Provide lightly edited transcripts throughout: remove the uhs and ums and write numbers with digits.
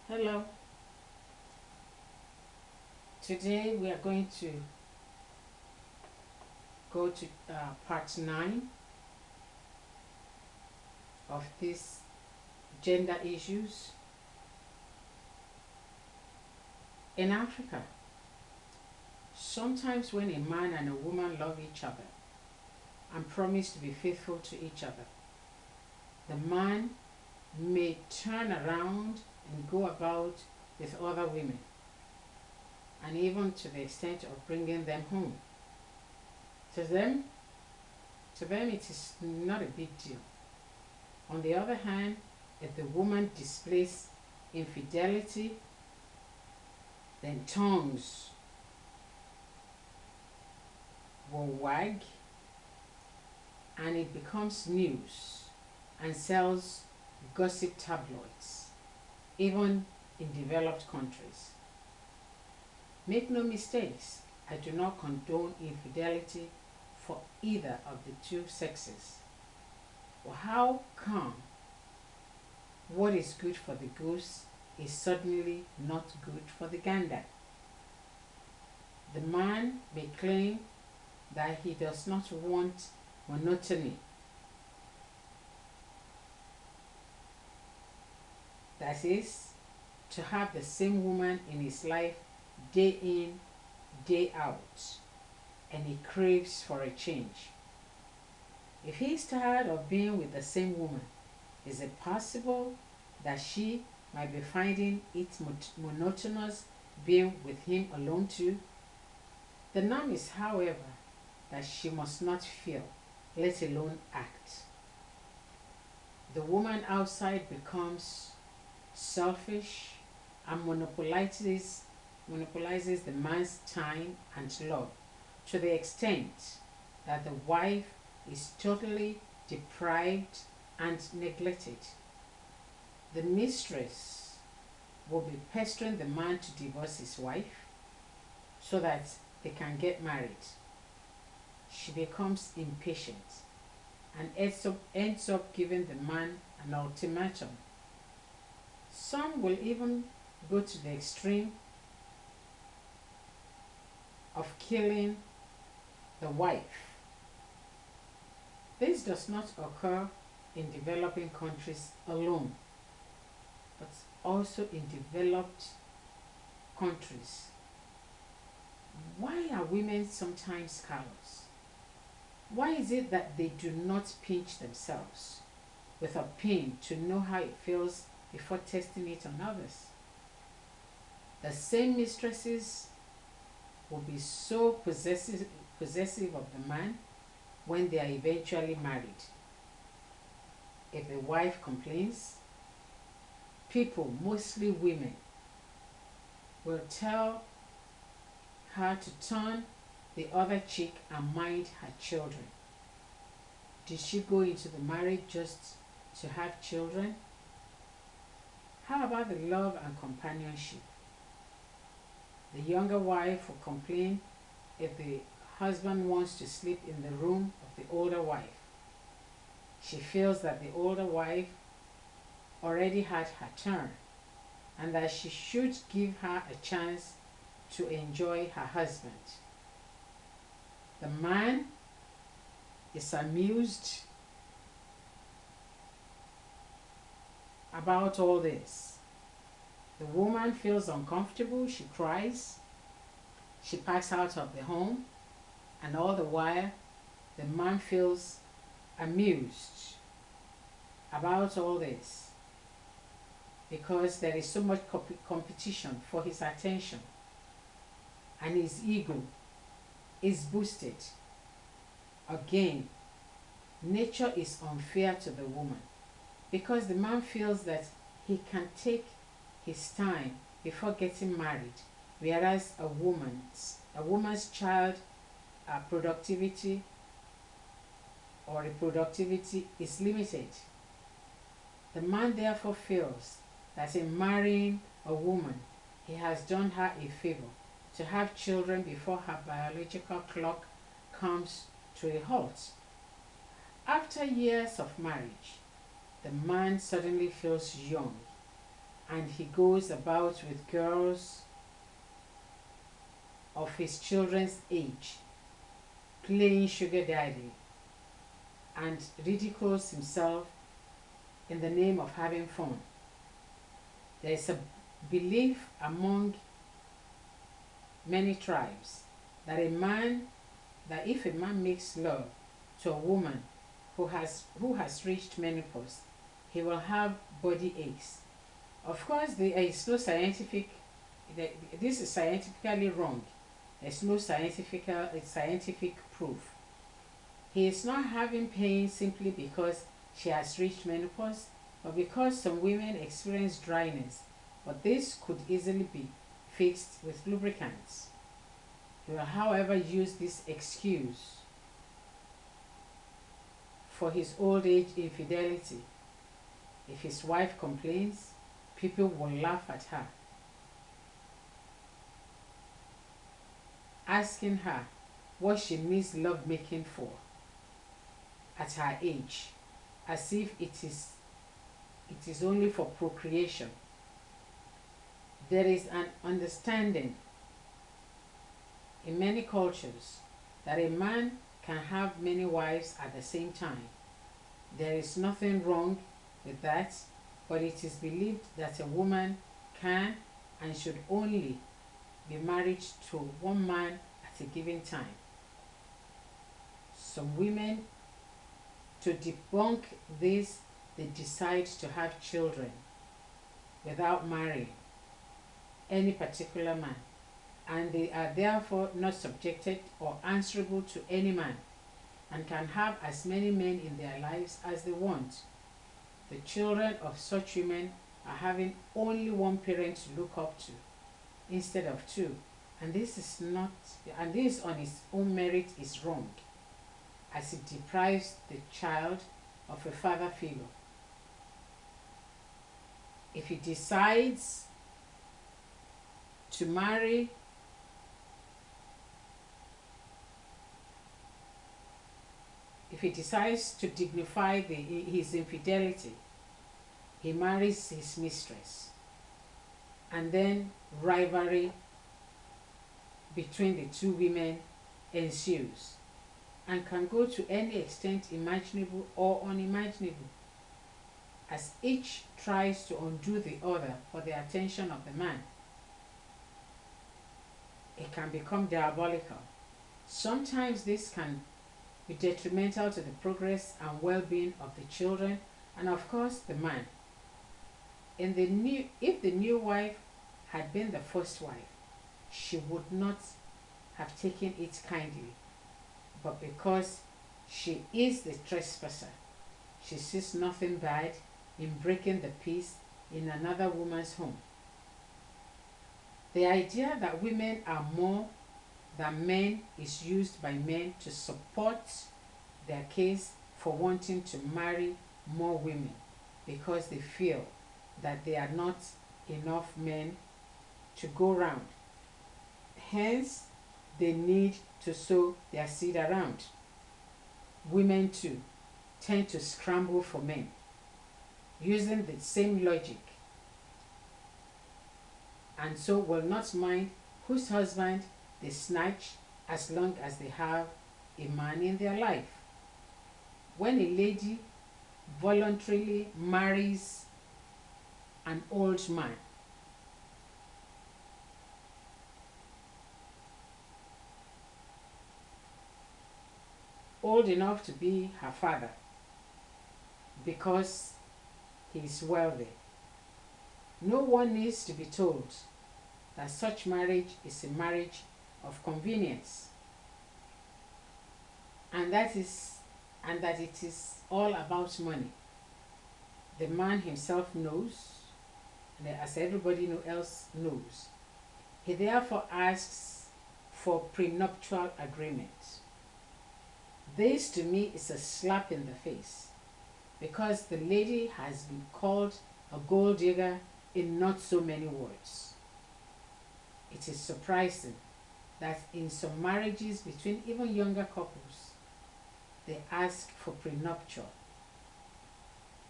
Hello. Today we are going to go to part 9 of this gender issues in Africa. Sometimes when a man and a woman love each other and promise to be faithful to each other, the man may turn around and go about with other women, and even to the extent of bringing them home. To them, it is not a big deal. On the other hand, if the woman displays infidelity, then tongues will wag and it becomes news and sells gossip tabloids, even in developed countries. Make no mistakes, I do not condone infidelity for either of the two sexes. Well, how come what is good for the goose is suddenly not good for the gander? The man may claim that he does not want monotony. That is, to have the same woman in his life day in, day out, and he craves for a change. If he is tired of being with the same woman, is it possible that she might be finding it monotonous being with him alone too? The norm is, however, that she must not feel, let alone act. The woman outside becomes selfish and monopolizes the man's time and love to the extent that the wife is totally deprived and neglected. The mistress will be pestering the man to divorce his wife so that they can get married. She becomes impatient and ends up giving the man an ultimatum. Some will even go to the extreme of killing the wife. This does not occur in developing countries alone, but also in developed countries. Why are women sometimes callous? Why is it that they do not pinch themselves with a pin to know how it feels before testing it on others? The same mistresses will be so possessive of the man when they are eventually married. If the wife complains, people, mostly women, will tell her to turn the other cheek and mind her children. Did she go into the marriage just to have children? How about the love and companionship? The younger wife will complain if the husband wants to sleep in the room of the older wife. She feels that the older wife already had her turn and that she should give her a chance to enjoy her husband. The man is amused about all this. The woman feels uncomfortable, she cries, she packs out of the home, and all the while the man feels amused about all this because there is so much competition for his attention and his ego is boosted. Again, nature is unfair to the woman because the man feels that he can take his time before getting married, whereas a woman's child productivity or reproductivity is limited. The man therefore feels that in marrying a woman, he has done her a favor to have children before her biological clock comes to a halt. After years of marriage, the man suddenly feels young and he goes about with girls of his children's age, playing sugar daddy, and ridicules himself in the name of having fun. There is a belief among many tribes that if a man makes love to a woman who has reached menopause, he will have body aches. Of course, there is no scientific. This is scientifically wrong. There's no scientific proof. He is not having pain simply because she has reached menopause, but because some women experience dryness. But this could easily be fixed with lubricants. He will, however, use this excuse for his old age infidelity. If his wife complains, people will laugh at her, asking her what she needs lovemaking for at her age, as if it is only for procreation. There is an understanding in many cultures that a man can have many wives at the same time. There is nothing wrong with that, but it is believed that a woman can and should only be married to one man at a given time. Some women, to debunk this, they decide to have children without marrying any particular man, and they are therefore not subjected or answerable to any man, and can have as many men in their lives as they want. The children of such women are having only one parent to look up to instead of two, and this on its own merit is wrong, as it deprives the child of a father figure. If he decides to marry if he decides to dignify his infidelity, he marries his mistress, and then rivalry between the two women ensues and can go to any extent imaginable or unimaginable, as each tries to undo the other for the attention of the man. It can become diabolical. Sometimes this can be detrimental to the progress and well-being of the children and, of course, the man. If the new wife had been the first wife, she would not have taken it kindly, but because she is the trespasser, she sees nothing bad in breaking the peace in another woman's home. The idea that women are more than men is used by men to support their case for wanting to marry more women, because they feel that there are not enough men to go round. Hence, they need to sow their seed around. Women too tend to scramble for men, using the same logic, and so will not mind whose husband they snatch as long as they have a man in their life. When a lady voluntarily marries an old man, old enough to be her father, because he is wealthy, no one needs to be told that such marriage is a marriage of convenience, and that it is all about money. The man himself knows, and as everybody else knows. He therefore asks for prenuptial agreement. This to me is a slap in the face, because the lady has been called a gold digger in not so many words. It is surprising that in some marriages between even younger couples, they ask for prenuptial.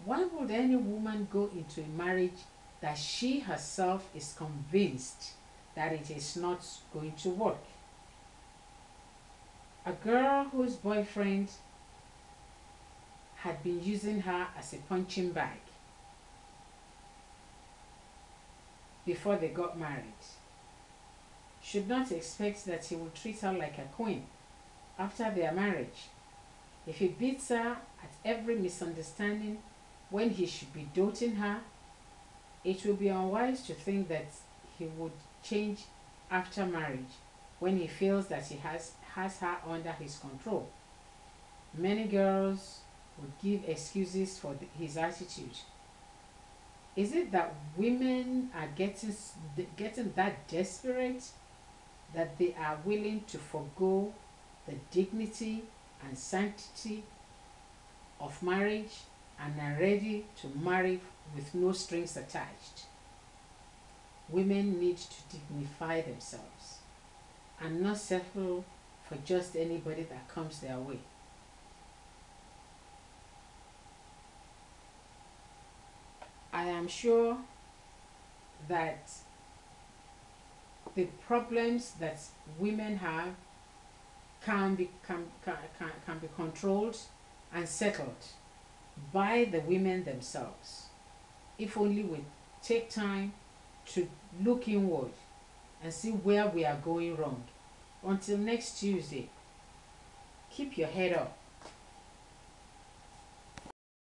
Why would any woman go into a marriage that she herself is convinced that it is not going to work. A girl whose boyfriend had been using her as a punching bag before they got married should not expect that he will treat her like a queen after their marriage. If he beats her at every misunderstanding when he should be doting her, it will be unwise to think that he would change after marriage when he feels that he has her under his control. Many girls would give excuses for his attitude. Is it that women are getting that desperate that they are willing to forgo the dignity and sanctity of marriage and are ready to marry with no strings attached? Women need to dignify themselves and not settle for just anybody that comes their way. I am sure that the problems that women have can be controlled and settled by the women themselves, if only we take time to look inward and see where we are going wrong. Until next Tuesday, keep your head up.